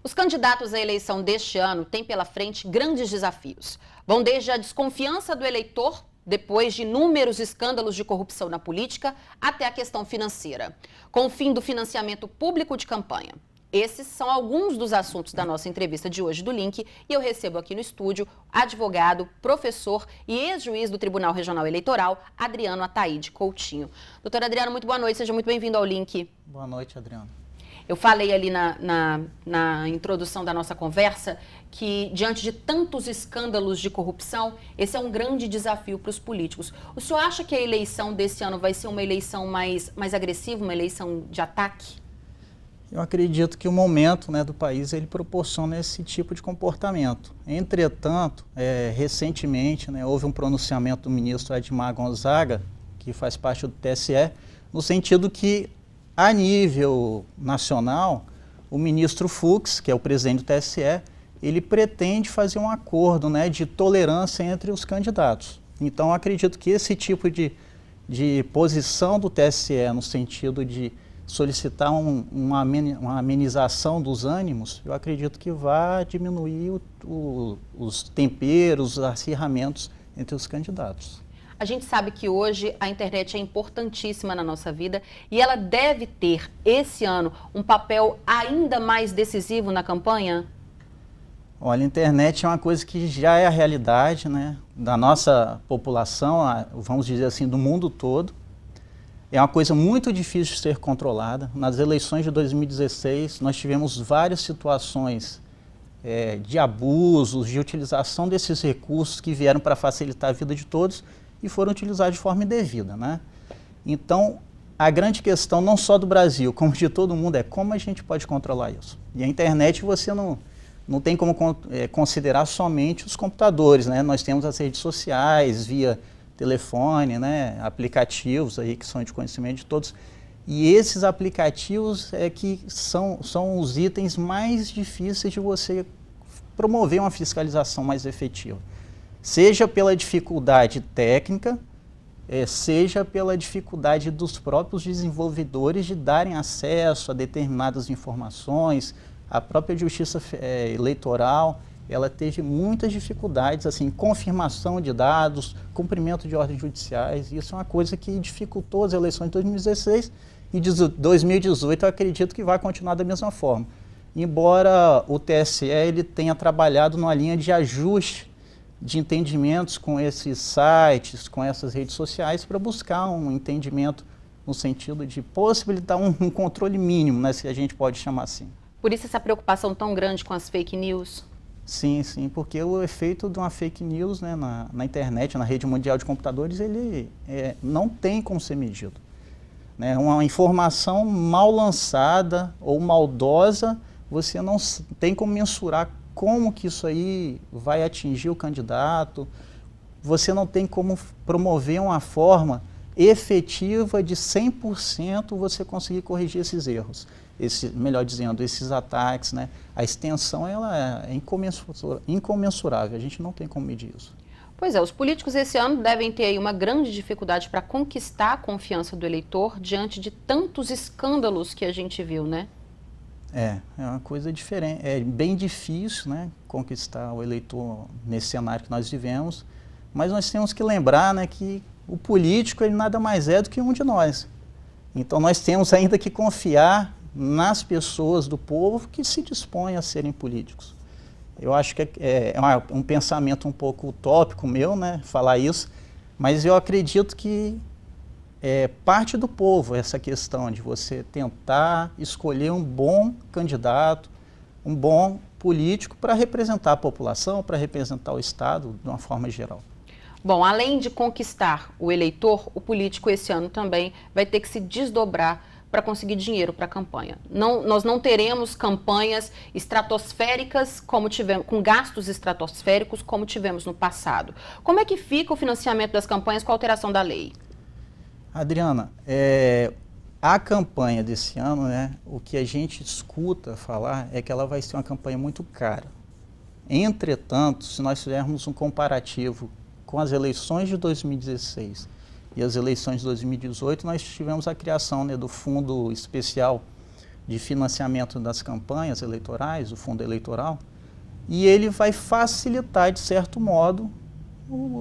Os candidatos à eleição deste ano têm pela frente grandes desafios. Vão desde a desconfiança do eleitor, depois de inúmeros escândalos de corrupção na política, até a questão financeira, com o fim do financiamento público de campanha. Esses são alguns dos assuntos da nossa entrevista de hoje do Link e eu recebo aqui no estúdio advogado, professor e ex-juiz do Tribunal Regional Eleitoral, Adriano Ataíde Coutinho. Doutor Adriano, muito boa noite, seja muito bem-vindo ao Link. Boa noite, Adriano. Eu falei ali na introdução da nossa conversa que, diante de tantos escândalos de corrupção, esse é um grande desafio para os políticos. O senhor acha que a eleição desse ano vai ser uma eleição mais agressiva, uma eleição de ataque? Eu acredito que o momento, do país ele proporciona esse tipo de comportamento. Entretanto, recentemente houve um pronunciamento do ministro Admar Gonzaga, que faz parte do TSE, no sentido que, a nível nacional, o ministro Fux, que é o presidente do TSE, ele pretende fazer um acordo de tolerância entre os candidatos. Então, eu acredito que esse tipo de posição do TSE, no sentido de solicitar uma amenização dos ânimos, eu acredito que vai diminuir os temperos, os acirramentos entre os candidatos. A gente sabe que hoje a internet é importantíssima na nossa vida e ela deve ter, esse ano, um papel ainda mais decisivo na campanha? Olha, a internet é uma coisa que já é a realidade da nossa população, vamos dizer assim, do mundo todo. É uma coisa muito difícil de ser controlada. Nas eleições de 2016, nós tivemos várias situações de abusos, de utilização desses recursos que vieram para facilitar a vida de todos e foram utilizados de forma indevida. Então, a grande questão, não só do Brasil, como de todo mundo, é como a gente pode controlar isso. E a internet você não tem como considerar somente os computadores. Nós temos as redes sociais, via telefone, aplicativos aí que são de conhecimento de todos. E esses aplicativos que são os itens mais difíceis de você promover uma fiscalização mais efetiva. Seja pela dificuldade técnica, seja pela dificuldade dos próprios desenvolvedores de darem acesso a determinadas informações. A própria Justiça Eleitoral, ela teve muitas dificuldades, assim, confirmação de dados, cumprimento de ordens judiciais. Isso é uma coisa que dificultou as eleições de 2016 e de 2018 eu acredito que vai continuar da mesma forma. Embora o TSE ele tenha trabalhado numa linha de ajuste de entendimentos com esses sites, com essas redes sociais, para buscar um entendimento no sentido de possibilitar um controle mínimo, se a gente pode chamar assim. Por isso essa preocupação tão grande com as fake news? Sim, porque o efeito de uma fake news na internet, na rede mundial de computadores, ele não tem como ser medido. Uma informação mal lançada ou maldosa, você não tem como mensurar como que isso aí vai atingir o candidato, você não tem como promover uma forma efetiva de 100% você conseguir corrigir esses erros. Melhor dizendo, esses ataques, a extensão ela é incomensurável, a gente não tem como medir isso. Pois é, os políticos esse ano devem ter aí uma grande dificuldade para conquistar a confiança do eleitor diante de tantos escândalos que a gente viu, É uma coisa diferente, é bem difícil conquistar o eleitor nesse cenário que nós vivemos, mas nós temos que lembrar que o político ele nada mais é do que um de nós. Então nós temos ainda que confiar nas pessoas do povo que se dispõem a serem políticos. Eu acho que é um pensamento um pouco utópico meu, falar isso, mas eu acredito que é parte do povo essa questão de você tentar escolher um bom candidato, um bom político para representar a população, para representar o Estado de uma forma geral. Bom, além de conquistar o eleitor, o político esse ano também vai ter que se desdobrar para conseguir dinheiro para a campanha. Nós não teremos campanhas estratosféricas como tivemos, com gastos estratosféricos como tivemos no passado. Como é que fica o financiamento das campanhas com a alteração da lei? Adriana, a campanha desse ano, o que a gente escuta falar é que ela vai ser uma campanha muito cara. Entretanto, se nós fizermos um comparativo com as eleições de 2016 e as eleições de 2018, nós tivemos a criação do Fundo Especial de financiamento das campanhas eleitorais, o fundo eleitoral, e ele vai facilitar, de certo modo,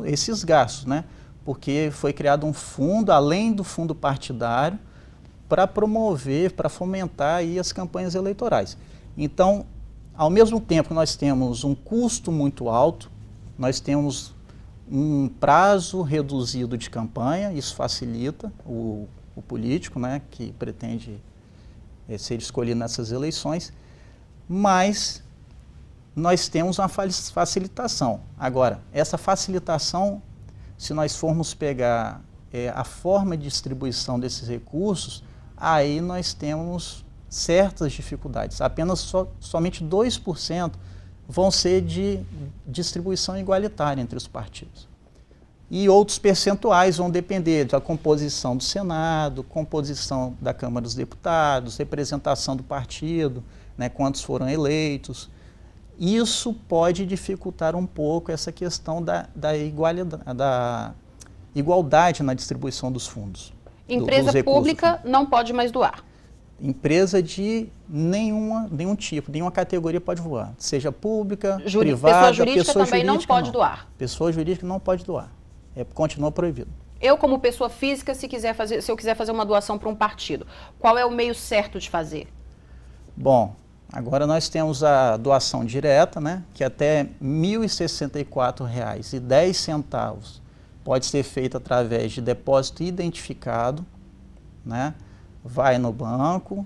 esses gastos, né? Porque foi criado um fundo, além do fundo partidário, para promover, para fomentar aí as campanhas eleitorais. Então, ao mesmo tempo que nós temos um custo muito alto, nós temos um prazo reduzido de campanha, isso facilita o político, né, que pretende ser escolhido nessas eleições, mas nós temos uma facilitação. Agora, essa facilitação, se nós formos pegar a forma de distribuição desses recursos, aí nós temos certas dificuldades. Apenas somente 2% vão ser de distribuição igualitária entre os partidos. E outros percentuais vão depender da composição do Senado, composição da Câmara dos Deputados, representação do partido, né, quantos foram eleitos. Isso pode dificultar um pouco essa questão da igualdade na distribuição dos fundos. Empresa pública não pode mais doar. Empresa de nenhum tipo, nenhuma categoria pode doar. Seja pública, privada, pessoa jurídica também não pode doar. Pessoa jurídica não pode doar. Continua proibido. Eu, como pessoa física, se eu quiser fazer uma doação para um partido, qual é o meio certo de fazer? Bom, agora nós temos a doação direta, né, que até R$ 1.064,10 pode ser feita através de depósito identificado, né, vai no banco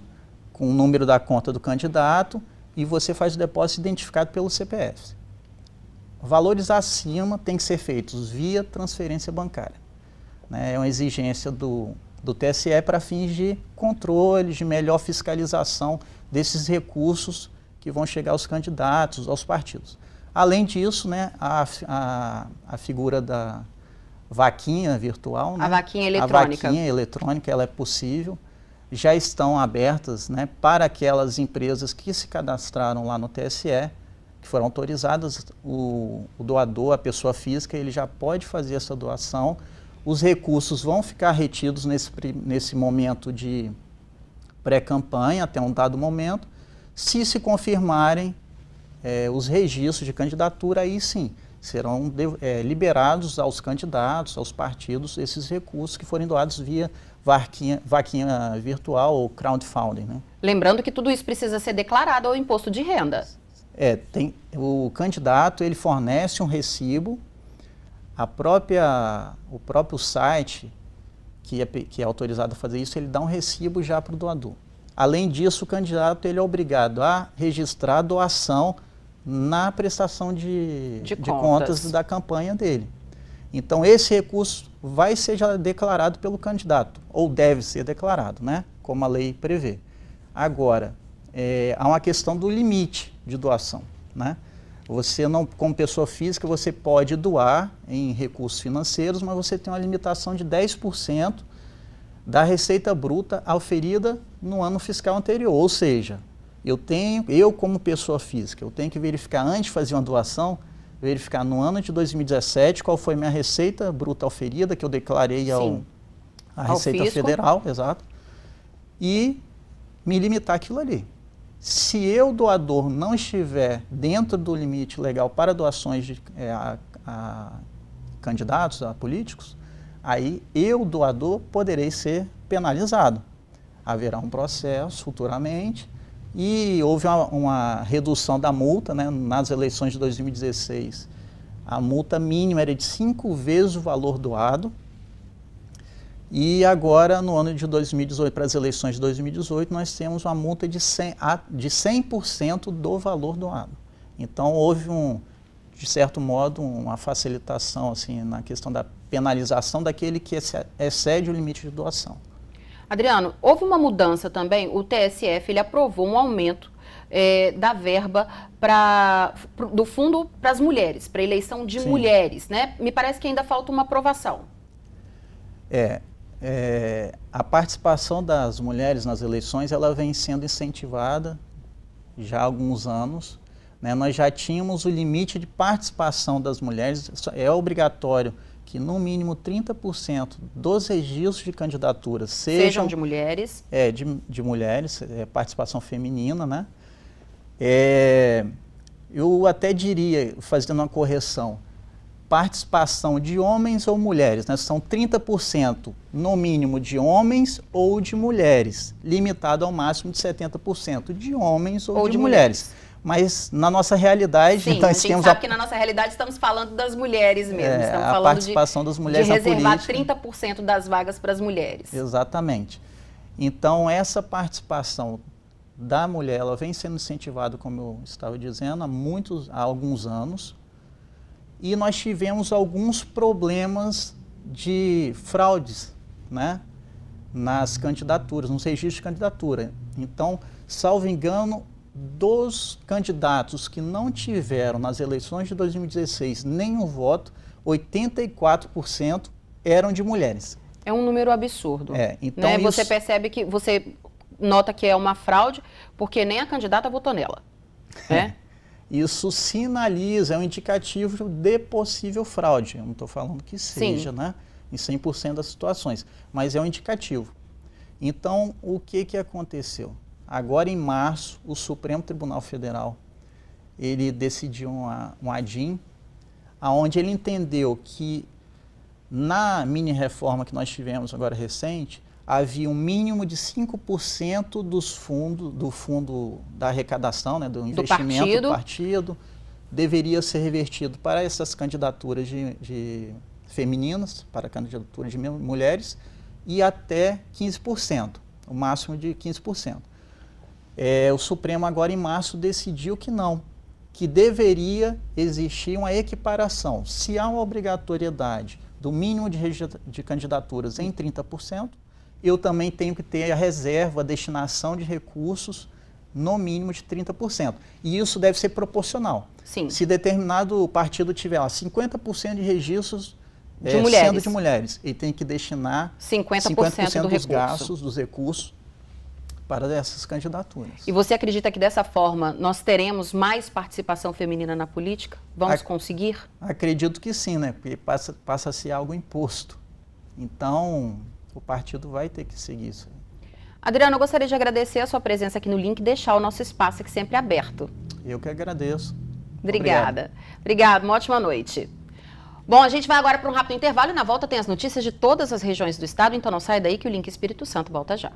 com o número da conta do candidato e você faz o depósito identificado pelo CPF. Valores acima têm que ser feitos via transferência bancária, né, é uma exigência do TSE para fins de controle, de melhor fiscalização desses recursos que vão chegar aos candidatos, aos partidos. Além disso, né, a figura da vaquinha virtual, né, a vaquinha eletrônica. A vaquinha eletrônica, ela é possível, já estão abertas, né, para aquelas empresas que se cadastraram lá no TSE, que foram autorizadas, o doador, a pessoa física, ele já pode fazer essa doação. Os recursos vão ficar retidos nesse momento de pré-campanha, até um dado momento. Se confirmarem os registros de candidatura, aí sim, serão liberados aos candidatos, aos partidos, esses recursos que forem doados via vaquinha virtual ou crowdfunding, né? Lembrando que tudo isso precisa ser declarado ao imposto de renda. O candidato, ele fornece um recibo, o próprio site que é autorizado a fazer isso, ele dá um recibo já para o doador. Além disso, o candidato ele é obrigado a registrar a doação na prestação de contas da campanha dele. Então, esse recurso vai ser já declarado pelo candidato, ou deve ser declarado, né, como a lei prevê. Agora, há uma questão do limite de doação, né? Você não, como pessoa física, você pode doar em recursos financeiros, mas você tem uma limitação de 10% da receita bruta auferida no ano fiscal anterior. Ou seja, eu como pessoa física, eu tenho que verificar antes de fazer uma doação, verificar no ano de 2017 qual foi minha receita bruta auferida, que eu declarei à Receita Federal, exato, e me limitar aquilo ali. Se eu, doador, não estiver dentro do limite legal para doações a candidatos, a políticos, aí eu, doador, poderei ser penalizado. Haverá um processo futuramente e houve uma redução da multa, né, nas eleições de 2016. A multa mínima era de 5 vezes o valor doado. E agora, no ano de 2018, para as eleições de 2018, nós temos uma multa de 100% do valor doado. Então, houve, de certo modo, uma facilitação assim, na questão da penalização daquele que excede o limite de doação. Adriano, houve uma mudança também, o TSF ele aprovou um aumento da verba do fundo para as mulheres, para a eleição de mulheres, né? Me parece que ainda falta uma aprovação. A participação das mulheres nas eleições ela vem sendo incentivada já há alguns anos, né? Nós já tínhamos o limite de participação das mulheres, é obrigatório que no mínimo 30% dos registros de candidaturas sejam de mulheres. De mulheres, participação feminina, né? Eu até diria, fazendo uma correção, participação de homens ou mulheres, né? São 30% no mínimo de homens ou de mulheres, limitado ao máximo de 70% de homens ou de mulheres. Mas na nossa realidade, sim, nós a gente temos sabe que na nossa realidade estamos falando das mulheres mesmo. Estamos falando participação das mulheres na política. De reservar 30% das vagas para as mulheres. Exatamente. Então, essa participação da mulher, ela vem sendo incentivada, como eu estava dizendo, há alguns anos. E nós tivemos alguns problemas de fraudes, né, nas candidaturas, nos registros de candidatura. Então, salvo engano, dos candidatos que não tiveram nas eleições de 2016 nenhum voto, 84% eram de mulheres. É um número absurdo. Então né? Você percebe que, você nota que é uma fraude, porque nem a candidata votou nela. Né? Isso sinaliza, é um indicativo de possível fraude. Eu não estou falando que seja, né, em 100% das situações, mas é um indicativo. Então, o que aconteceu? Agora, em março, o Supremo Tribunal Federal, ele decidiu um ADIM, onde ele entendeu que na mini-reforma que nós tivemos agora recente, havia um mínimo de 5% do fundo da arrecadação, né, do investimento do partido, deveria ser revertido para essas candidaturas femininas, para candidaturas de mulheres, e até 15%, o máximo de 15%. O Supremo agora em março decidiu que não, que deveria existir uma equiparação. Se há uma obrigatoriedade do mínimo de candidaturas em 30%, eu também tenho que ter a reserva, a destinação de recursos no mínimo de 30%. E isso deve ser proporcional. Sim. Se determinado partido tiver 50% de registros sendo de mulheres, ele tem que destinar 50% dos gastos, dos recursos, para essas candidaturas. E você acredita que dessa forma nós teremos mais participação feminina na política? Vamos conseguir? Acredito que sim, né? Porque passa a ser algo imposto. Então, o partido vai ter que seguir isso. Adriano, eu gostaria de agradecer a sua presença aqui no Link e deixar o nosso espaço aqui sempre aberto. Eu que agradeço. Obrigada. Obrigado, uma ótima noite. Bom, a gente vai agora para um rápido intervalo e na volta tem as notícias de todas as regiões do estado, então não sai daí que o Link Espírito Santo volta já.